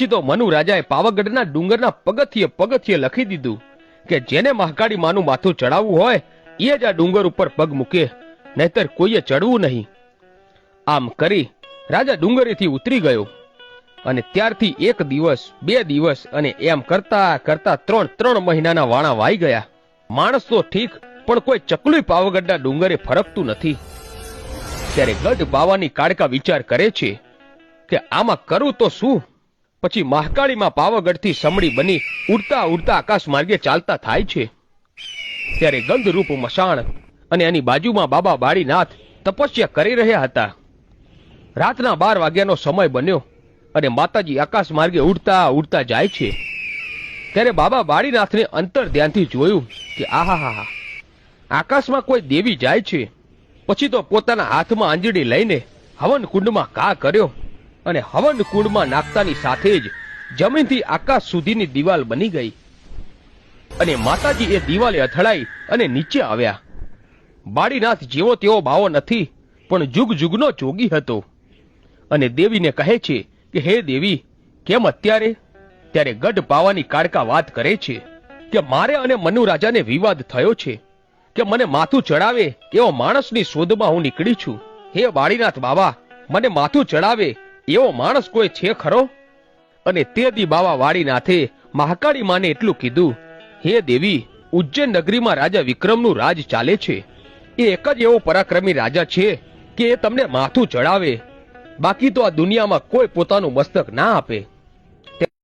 પછી તો મનુ રાજાએ પાવાગઢના ડુંગરના પગથિયે લખી દીધું કે જેને મહાકાળી માનું માથું ચડાવવું હોય એ જ આ ડુંગર ઉપર પગ મૂકે, નહીતર કોઈએ ચડવું નહીં. આમ કરી રાજા ડુંગરેથી ઉતરી ગયો અને ત્યારથી 1 દિવસ 2 દિવસ અને એમ કરતા કરતા 3 મહિનાના વાણા વાઈ ગયા. માણસ તો ઠીક, પણ કોઈ ચકલું પાવાગઢના ડુંગરે ફરકતું નથી. ત્યારે ગઢ બાવાની કાળકા વિચાર કરે છે કે આમાં કરું તો શું. પછી મહાકાળીમાં પાવાગઢથી સમડી બની ઉડતા ઉડતા આકાશ માર્ગે ચાલતા થાય છે. ત્યારે ગંધરૂપ મશાણ અને એની બાજુમાં બાબા બાળીનાથ તપસ્યા કરી રહ્યા હતા. રાતના 12 વાગ્યાનો સમય બન્યો અને માતાજી આકાશ માર્ગે ઉડતા ઉડતા જાય છે. ત્યારે બાબા બાળીનાથને અંતર ધ્યાનથી જોયું કે આહાહા, આકાશમાં કોઈ દેવી જાય છે. પછી તો પોતાના હાથમાં આંજળી લઈને હવન કુંડમાં ઘા કર્યો અને હવન કુંડમાં નાખતાની સાથે જ જમીનથી આકાશ સુધીની દિવાલ બની ગઈ અને માતાજી એ દિવાલે અથડાઈ અને નીચે આવ્યા. બાળીનાથ જેવો તેવો બાવો નથી, પણ જુગ જુગનો જોગી હતો અને દેવીને કહે છે કે હે દેવી, કેમ અત્યારે? ત્યારે ગઢ પાવાની કાળકા વાત કરે છે કે મારે અને મનુ રાજાને વિવાદ થયો છે કે મને માથું ચડાવે એવો માણસની શોધમાં હું નીકળી છું. હે બાળીનાથ બાબા, મને માથું ચડાવે એવો માણસ કોઈ છે ખરો? અને તે દી બાબા વાળીનાથે મહાકાળી માને એટલું કીધું, હે દેવી, ઉજ્જૈન નગરીમાં રાજા વિક્રમનું રાજ ચાલે છે. એ એક જ એવો પરાક્રમી રાજા છે કે એ તમને માથું ચડાવે, બાકી તો આ દુનિયામાં કોઈ પોતાનું મસ્તક ના આપે.